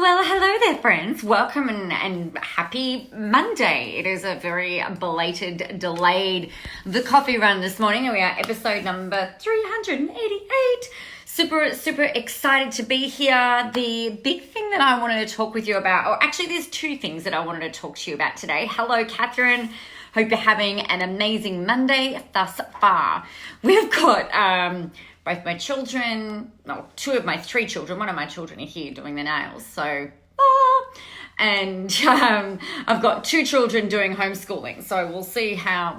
Well, hello there, friends. Welcome and happy Monday. It is a very belated, delayed The Coffee Run this morning, and we are episode number 388. Super excited to be here. The big thing that I wanted to talk with you about, or actually there's two things that I wanted to talk to you about today. Hello, Catherine. Hope you're having an amazing Monday thus far. We've got both my children, well, two of my three children, one of my children are here doing the nails, so, and I've got two children doing homeschooling, so we'll see how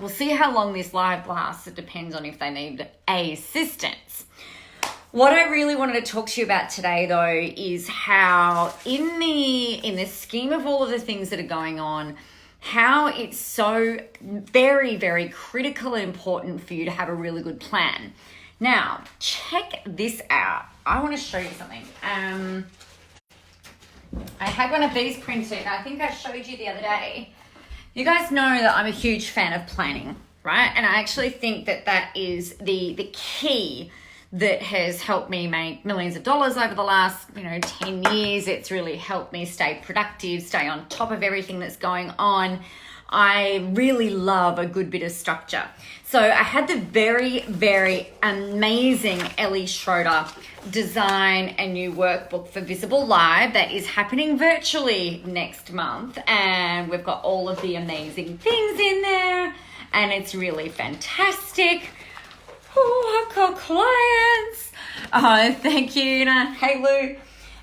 long this live lasts. It depends on if they need assistance. What I really wanted to talk to you about today, though, is how in the scheme of all of the things that are going on, how it's so very, very critical and important for you to have a really good plan. Now, check this out. I want to show you something. I had one of these printed. I think I showed you the other day. You guys know that I'm a huge fan of planning, right? And I actually think that that is the key that has helped me make millions of dollars over the last, 10 years. It's really helped me stay productive, stay on top of everything that's going on. I really love a good bit of structure. So I had the very, very amazing Ellie Schroeder design a new workbook for Visible Live that is happening virtually next month. And we've got all of the amazing things in there. And it's really fantastic. Oh, I've got clients. Oh, thank you. Hey, Lou.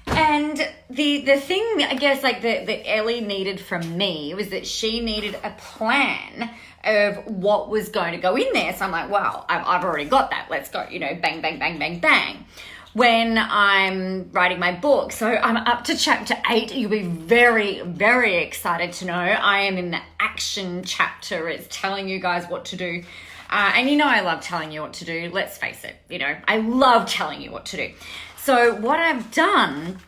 And the thing, I guess, like that Ellie needed from me was that she needed a plan of what was going to go in there. So I'm like, well, I've already got that. Let's go, bang, bang, bang, bang, bang. When I'm writing my book, so I'm up to chapter 8. You'll be very, very excited to know. I am in the action chapter. It's telling you guys what to do. And I love telling you what to do. Let's face it, I love telling you what to do. So what I've done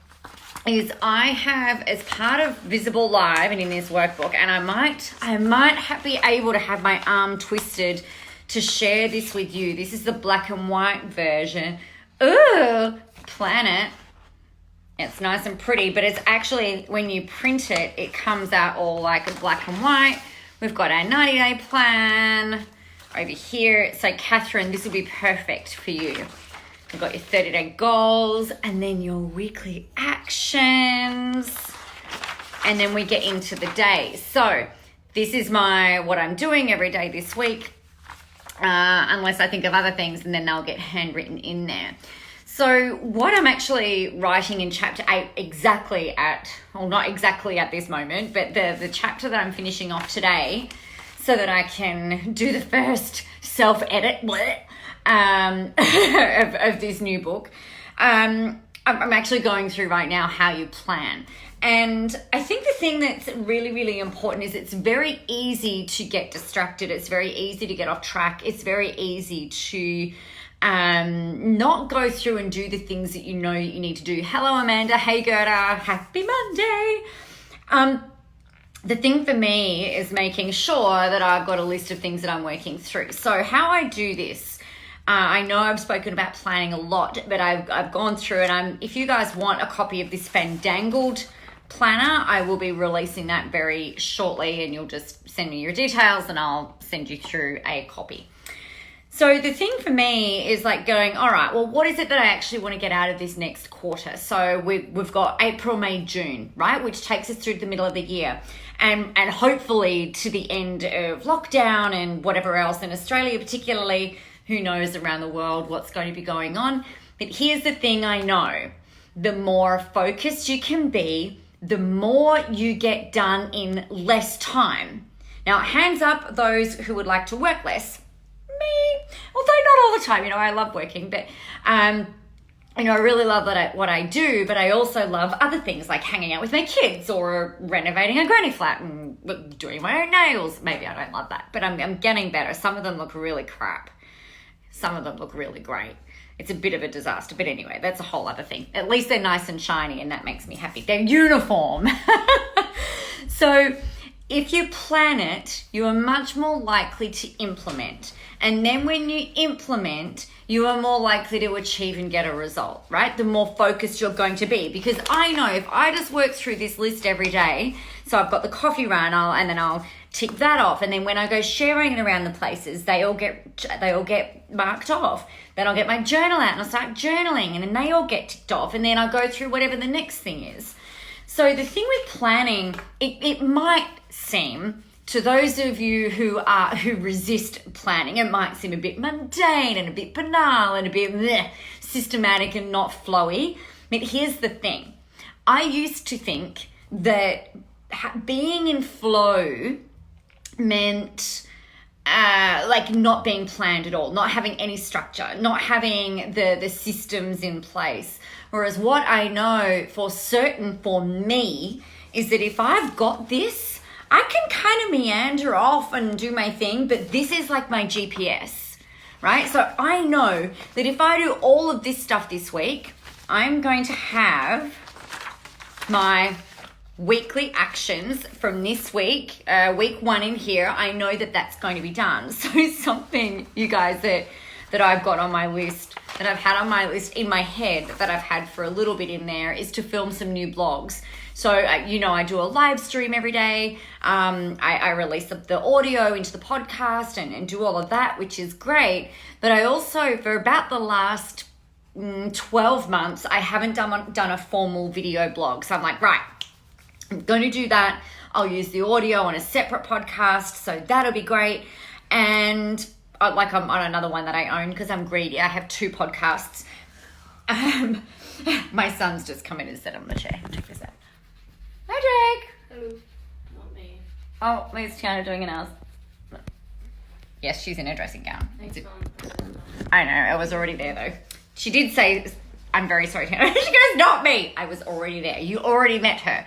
is I have, as part of Visible Live and in this workbook, and I might be able to have my arm twisted to share this with you. This is the black and white version. Ooh, planet. It's nice and pretty, but it's actually, when you print it, it comes out all like a black and white. We've got our 90-day plan over here. So Catherine, this will be perfect for you. You've got your 30-day goals and then your weekly actions. And then we get into the days. So this is what I'm doing every day this week, unless I think of other things, and then they'll get handwritten in there. So what I'm actually writing in chapter 8 not exactly at this moment, but the chapter that I'm finishing off today so that I can do the first self-edit of this new book. I'm actually going through right now how you plan. And I think the thing that's really, really important is it's very easy to get distracted. It's very easy to get off track. It's very easy to not go through and do the things that you know you need to do. Hello, Amanda. Hey, Gerda. Happy Monday. The thing for me is making sure that I've got a list of things that I'm working through. So how I do this, I know I've spoken about planning a lot, but I've gone through it. If you guys want a copy of this Fandangled planner, I will be releasing that very shortly, and you'll just send me your details and I'll send you through a copy. So the thing for me is like going, all right, well, what is it that I actually want to get out of this next quarter? So we've got April, May, June, right? Which takes us through the middle of the year and hopefully to the end of lockdown and whatever else in Australia, particularly. Who knows around the world what's going to be going on. But here's the thing I know. The more focused you can be, the more you get done in less time. Now, hands up those who would like to work less. Me, although not all the time, I love working, but I really love what I do, but I also love other things like hanging out with my kids or renovating a granny flat and doing my own nails. Maybe I don't love that, but I'm getting better. Some of them look really crap. Some of them look really great. It's a bit of a disaster, but anyway, that's a whole other thing. At least they're nice and shiny, and that makes me happy. They're uniform. So if you plan it, you are much more likely to implement. And then when you implement, you are more likely to achieve and get a result, right? The more focused you're going to be. Because I know if I just work through this list every day, so I've got the coffee run, and then I'll tick that off. And then when I go sharing it around the places, they all get marked off. Then I'll get my journal out and I'll start journaling, and then they all get ticked off. And then I'll go through whatever the next thing is. So the thing with planning, it might seem, to those of you who resist planning, it might seem a bit mundane and a bit banal and a bit systematic and not flowy. But here's the thing. I used to think that being in flow meant like not being planned at all, not having any structure, not having the systems in place. Whereas what I know for certain for me is that if I've got this, I can kind of meander off and do my thing, but this is like my GPS, right? So I know that if I do all of this stuff this week, I'm going to have my weekly actions from this week, week 1 in here. I know that that's going to be done. So something, you guys, that I've got on my list, that I've had on my list in my head, that I've had for a little bit in there, is to film some new blogs. So, I do a live stream every day. I release the audio into the podcast and do all of that, which is great. But I also, for about the last 12 months, I haven't done a formal video blog. So I'm like, right, I'm going to do that. I'll use the audio on a separate podcast. So that'll be great. And I'm on another one that I own because I'm greedy. I have 2 podcasts. My son's just come in and sat on the chair. Check this out. Hi, Jake. Hello. Not me. Oh, there's Tiana doing an hours. Yes, she's in her dressing gown. I know, I was already there though. She did say, I'm very sorry, Tiana. She goes, not me. I was already there. You already met her.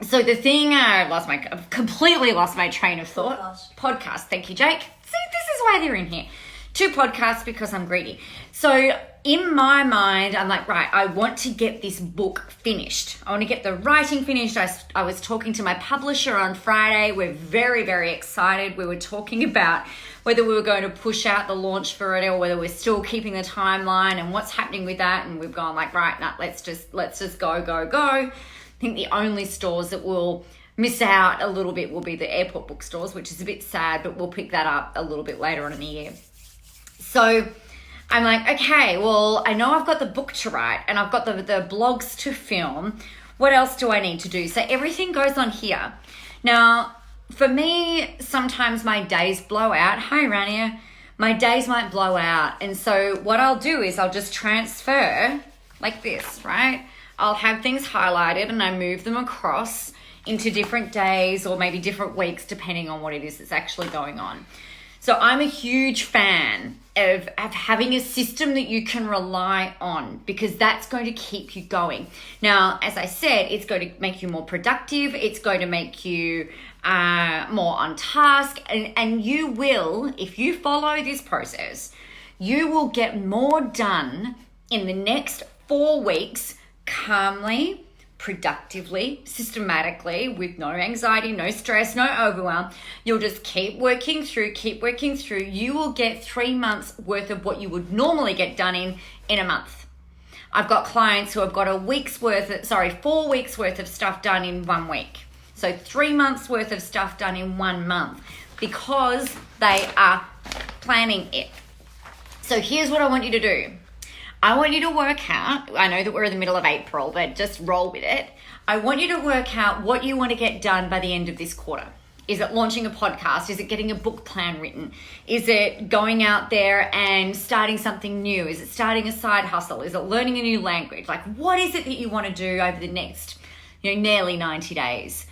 So the thing, I've completely lost my train of thought. Podcast. Thank you, Jake. See, this is why they're in here. 2 podcasts because I'm greedy. So in my mind, I'm like, right, I want to get this book finished. I want to get the writing finished. I was talking to my publisher on Friday. We're very, very excited. We were talking about whether we were going to push out the launch for it or whether we're still keeping the timeline and what's happening with that. And we've gone like, right, nah, let's just go. I think the only stores that will miss out a little bit will be the airport bookstores, which is a bit sad, but we'll pick that up a little bit later on in the year. So I'm like, okay, well, I know I've got the book to write and I've got the blogs to film. What else do I need to do? So everything goes on here. Now, for me, sometimes my days blow out. Hi, Rania. My days might blow out. And so what I'll do is I'll just transfer like this, right? I'll have things highlighted and I move them across into different days or maybe different weeks, depending on what it is that's actually going on. So I'm a huge fan of having a system that you can rely on because that's going to keep you going. Now, as I said, it's going to make you more productive. It's going to make you more on task. And you will, if you follow this process, you will get more done in the next 4 weeks calmly, productively, systematically, with no anxiety, no stress, no overwhelm. You'll just keep working through. You will get 3 months worth of what you would normally get done in a month. I've got clients who have got 4 weeks worth of stuff done in 1 week. So 3 months worth of stuff done in 1 month because they are planning it. So here's what I want you to do. I want you to work out, I know that we're in the middle of April, but just roll with it. I want you to work out what you want to get done by the end of this quarter. Is it launching a podcast? Is it getting a book plan written? Is it going out there and starting something new? Is it starting a side hustle? Is it learning a new language? Like, what is it that you want to do over the next, nearly 90 days?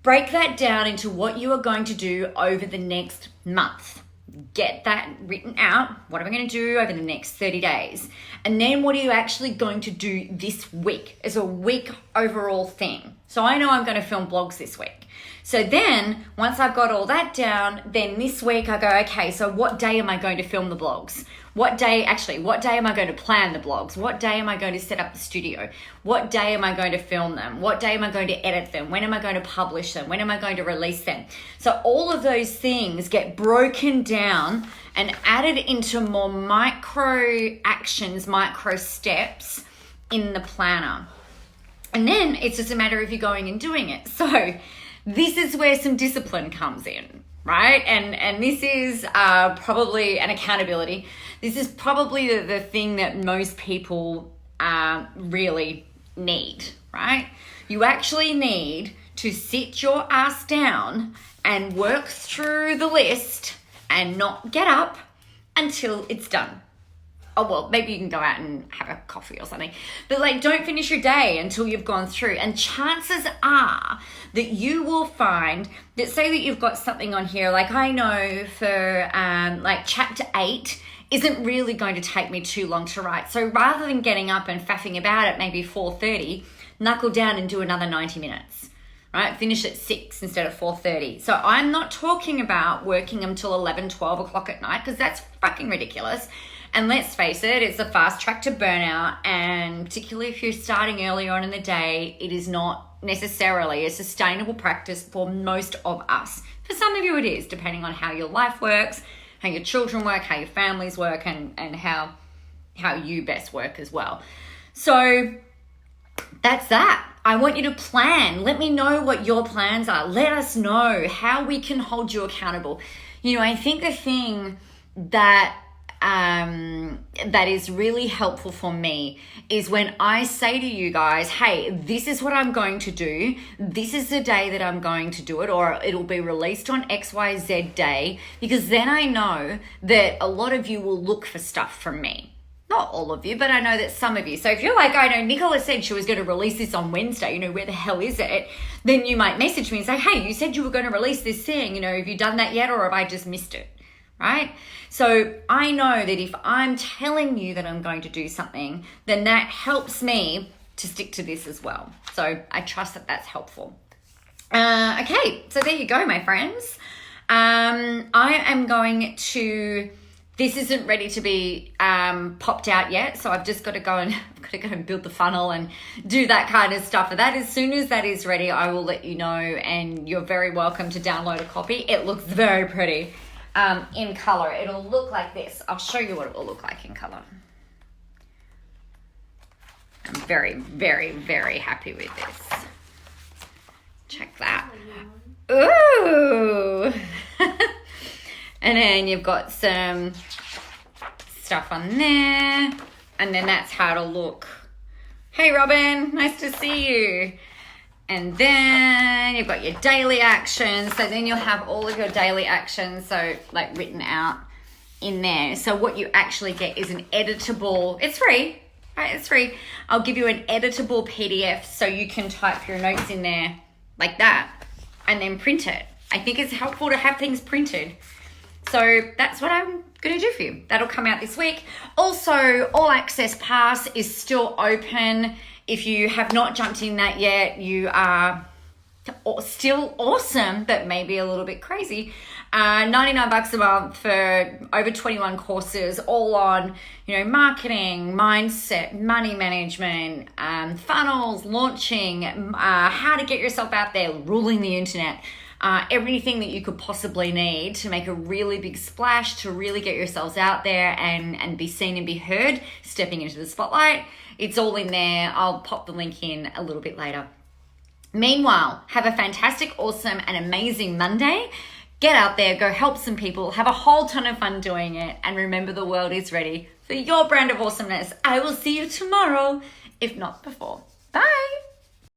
Break that down into what you are going to do over the next month. Get that written out. What am I going to do over the next 30 days? And then what are you actually going to do this week as a week overall thing? So I know I'm going to film blogs this week. So then once I've got all that down, then this week I go, okay, so what day am I going to film the blogs? What day am I going to plan the blogs? What day am I going to set up the studio? What day am I going to film them? What day am I going to edit them? When am I going to publish them? When am I going to release them? So all of those things get broken down and added into more micro actions, micro steps in the planner. And then it's just a matter of you going and doing it. So this is where some discipline comes in, right? And this is probably an accountability. This is probably the thing that most people really need, right? You actually need to sit your ass down and work through the list and not get up until it's done. Oh, well, maybe you can go out and have a coffee or something. But like, don't finish your day until you've gone through. And chances are that you will find that, say that you've got something on here, like I know for like chapter 8 isn't really going to take me too long to write. So rather than getting up and faffing about at maybe 4:30, knuckle down and do another 90 minutes. Right? Finish at 6 instead of 4:30. So I'm not talking about working until 11, 12 o'clock at night, because that's fucking ridiculous. And let's face it, it's a fast track to burnout. And particularly if you're starting early on in the day, it is not necessarily a sustainable practice for most of us. For some of you it is, depending on how your life works, how your children work, how your families work, and how you best work as well. So that's that. I want you to plan. Let me know what your plans are. Let us know how we can hold you accountable. You know, I think the thing that is really helpful for me is when I say to you guys, hey, this is what I'm going to do. This is the day that I'm going to do it, or it'll be released on XYZ day, because then I know that a lot of you will look for stuff from me. Not all of you, but I know that some of you. So if you're like, I know Nicola said she was going to release this on Wednesday, you know, where the hell is it? Then you might message me and say, hey, you said you were going to release this thing, you know, have you done that yet, or have I just missed it? Right? So I know that if I'm telling you that I'm going to do something, then that helps me to stick to this as well. So I trust that that's helpful. Okay, so there you go, my friends. I am going to... This isn't ready to be popped out yet, so I've just got to go and build the funnel and do that kind of stuff. But that, as soon as that is ready, I will let you know, and you're very welcome to download a copy. It looks very pretty in color. It'll look like this. I'll show you what it will look like in color. I'm very, very, very happy with this. Check that. Ooh! And then you've got some stuff on there. And then that's how it'll look. Hey, Robin, nice to see you. And then you've got your daily actions. So then you'll have all of your daily actions, so like written out in there. So what you actually get is an editable, it's free, right? It's free. I'll give you an editable PDF so you can type your notes in there like that and then print it. I think it's helpful to have things printed. So that's what I'm going to do for you. That'll come out this week. Also, All Access Pass is still open. If you have not jumped in that yet, you are still awesome, but maybe a little bit crazy. $99 a month for over 21 courses, all on, you know, marketing, mindset, money management, funnels, launching, how to get yourself out there, ruling the internet. Everything that you could possibly need to make a really big splash, to really get yourselves out there and be seen and be heard, stepping into the spotlight. It's all in there. I'll pop the link in a little bit later. Meanwhile, have a fantastic, awesome, and amazing Monday. Get out there, go help some people, have a whole ton of fun doing it, and remember, the world is ready for your brand of awesomeness. I will see you tomorrow, if not before.